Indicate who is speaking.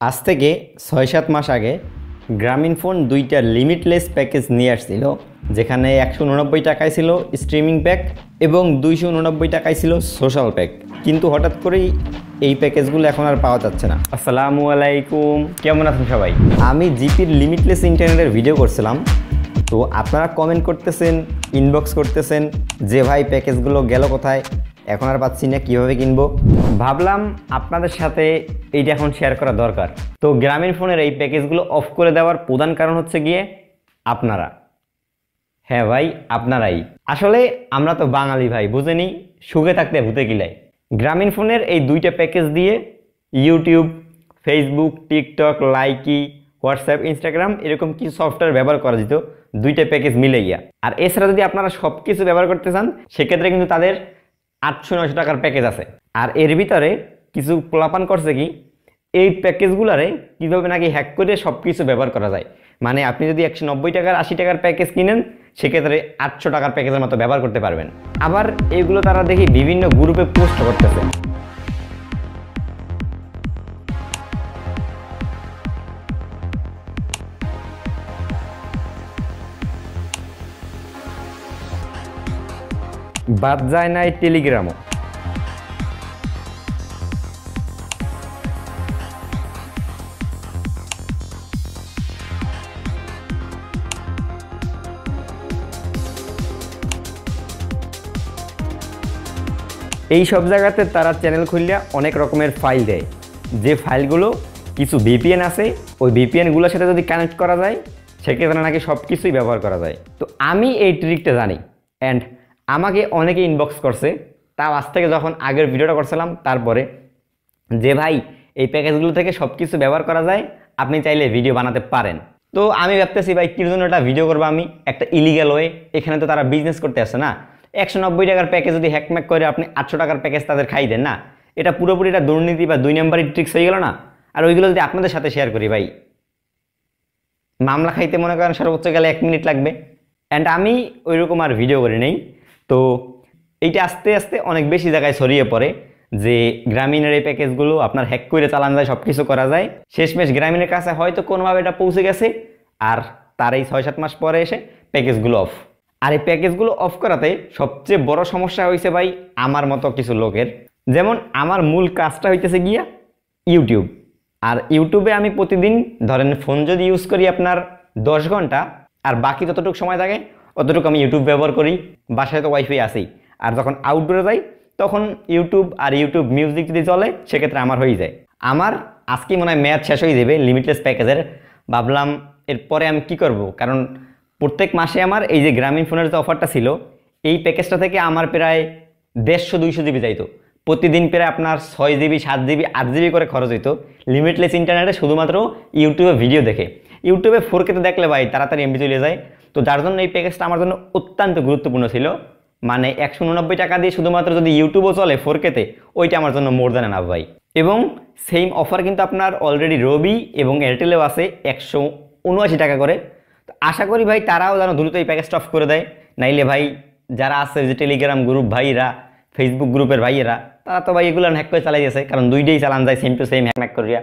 Speaker 1: আজ থেকে ৬-৭ মাস আগে গ্রামীণফোন ২টা লিমিটলেস প্যাকেজ নিয়ে আসছিল, যেখানে ১৮৯ টাকায় ছিল স্ট্রিমিং প্যাক এবং ২৮৯ টাকায় ছিল সোশ্যাল প্যাক। কিন্তু হঠাৎ করেই এই প্যাকেজগুলো এখন আর পাওয়া যাচ্ছে না। আসসালামু আলাইকুম, কেমন আছেন সবাই? আমি জিপির লিমিটলেস ইন্টারনেটের ভিডিও করছিলাম, তো আপনারা কমেন্ট করতেছেন, ইনবক্স করতেছেন যে ভাই প্যাকেজগুলো গেল কোথায়, এখন আর পাচ্ছি না, কীভাবে কিনবো। ভাবলাম আপনাদের সাথে এইটা এখন শেয়ার করা দরকার। তো গ্রামীণফোনের এই প্যাকেজগুলো অফ করে দেওয়ার প্রধান কারণ হচ্ছে গিয়ে আপনারা। হ্যাঁ ভাই, আপনারাই। আসলে আমরা তো বাঙালি ভাই, বুঝেনি সুখে থাকতে ভূতে কিলাই। গ্রামীণফোনের এই 2টা প্যাকেজ দিয়ে YouTube, Facebook, TikTok, Likee, WhatsApp, Instagram এরকম কিছু সফটওয়্যার ব্যবহার করা যেত 2টা প্যাকেজ মিলে গিয়া। আর এছাড়া যদি আপনারা সব কিছু ব্যবহার করতে চান, সেক্ষেত্রে কিন্তু তাদের ৮০০-৯০০ টাকার প্যাকেজ আছে। আর এর ভিতরে কিছু পোলাপান করছে কি, এই প্যাকেজগুলারে কীভাবে নাকি হ্যাক করে সব কিছু ব্যবহার করা যায়। মানে আপনি যদি ১৯০ টাকার ৮০ টাকার প্যাকেজ কিনেন, সেক্ষেত্রে ৮০০ টাকার প্যাকেজের মতো ব্যবহার করতে পারবেন। আবার এইগুলো তারা দেখি বিভিন্ন গ্রুপে পোস্ট করতেছে। বাদ যায় না এই টেলিগ্রামও। এই সব জায়গাতে তারা চ্যানেল খুললে অনেক রকমের ফাইল দেয়, যে ফাইলগুলো কিছু ভিপিএন আছে, ওই ভিপিএনগুলোর সাথে যদি কানেক্ট করা যায়, সেক্ষেত্রে নাকি সব কিছুই ব্যবহার করা যায়। তো আমি এই ট্রিকটা জানি, অ্যান্ড আমাকে অনেকে ইনবক্স করছে, তাও আজ থেকে যখন আগের ভিডিওটা করছিলাম তারপরে, যে ভাই এই প্যাকেজগুলো থেকে সব কিছু ব্যবহার করা যায়, আপনি চাইলে ভিডিও বানাতে পারেন। তো আমি ভাবতেছি ভাই কির জন্য একটা ভিডিও করবো আমি, একটা ইলিগাল ওয়ে। এখানে তো তারা বিজনেস করতে আসছে না। ১৯০ টাকার প্যাকেজ যদি হ্যাকম্যাক করে আপনি ৮০০ টাকার প্যাকেজ তাদের খাই দেন না, এটা পুরোপুরি একটা দুর্নীতি বা ২ নম্বরের ট্রিক্স হয়ে গেল না। আর ওইগুলো যদি আপনাদের সাথে শেয়ার করি ভাই, মামলা খাইতে মনে করেন সর্বোচ্চ গেলে 1 মিনিট লাগবে। অ্যান্ড আমি ওইরকম আর ভিডিও করি নেই। তো এইটা আস্তে আস্তে অনেক বেশি জায়গায় ছড়িয়ে পড়ে যে গ্রামীণের এই প্যাকেজগুলো আপনার হ্যাক করে চালানো যায়, সব কিছু করা যায়। শেষমেশ গ্রামীণের কাছে হয়তো কোনোভাবে এটা পৌঁছে গেছে, আর তার এই ৬-৭ মাস পরে এসে প্যাকেজগুলো অফ। আর এই প্যাকেজগুলো অফ করাতে সবচেয়ে বড় সমস্যা হয়েছে ভাই আমার মতো কিছু লোকের। যেমন আমার মূল কাজটা হইতেছে গিয়া ইউটিউব। আর ইউটিউবে আমি প্রতিদিন ধরেন ফোন যদি ইউজ করি আপনার 10 ঘন্টা, আর বাকি যতটুকু সময় থাকে অতটুকু আমি ইউটিউব ব্যবহার করি। বাসায় তো ওয়াইফাই আছেই। আর যখন আউটডোরে যাই তখন ইউটিউব আর ইউটিউব মিউজিক যদি চলে, সেক্ষেত্রে আমার হয়ে যায়। আমার আজকে মনে হয় মেয়াদ শেষ হয়ে যাবে লিমিটলেস প্যাকেজের। ভাবলাম এরপরে আমি কি করব, কারণ প্রত্যেক মাসে আমার এই যে গ্রামীণফোনের যে অফারটা ছিল, এই প্যাকেজটা থেকে আমার প্রায় 150-200 জিবি যাইতো। প্রতিদিন প্রায় আপনার 6 জিবি, 7 জিবি, 8 জিবি করে খরচ হইতো লিমিটলেস ইন্টারনেটে, শুধুমাত্র ইউটিউবে ভিডিও দেখে। ইউটিউবে 4K তে দেখলে ভাই তাড়াতাড়ি এমবি চলে যায়। তো যার জন্য এই প্যাকেজটা আমার জন্য অত্যন্ত গুরুত্বপূর্ণ ছিল। মানে ১৮৯ টাকা দিয়ে শুধুমাত্র যদি ইউটিউবও চলে 4K তে, ওইটা আমার জন্য মোর দ্যান এনাফ ভাই। এবং সেম অফার কিন্তু আপনার অলরেডি রবি এবং এয়ারটেলেও আছে ১৭৯ টাকা করে। তো আশা করি ভাই তারাও যেন দ্রুত এই প্যাকেজটা অফ করে দেয়। নাইলে ভাই যারা আছে যে টেলিগ্রাম গ্রুপ ভাইরা, ফেসবুক গ্রুপের ভাইয়েরা, তারা তো ভাই এগুলো হ্যাক করে চালাই গেছে, কারণ 2টাই চালান যায় সেম টু সেম হ্যাক করিয়া।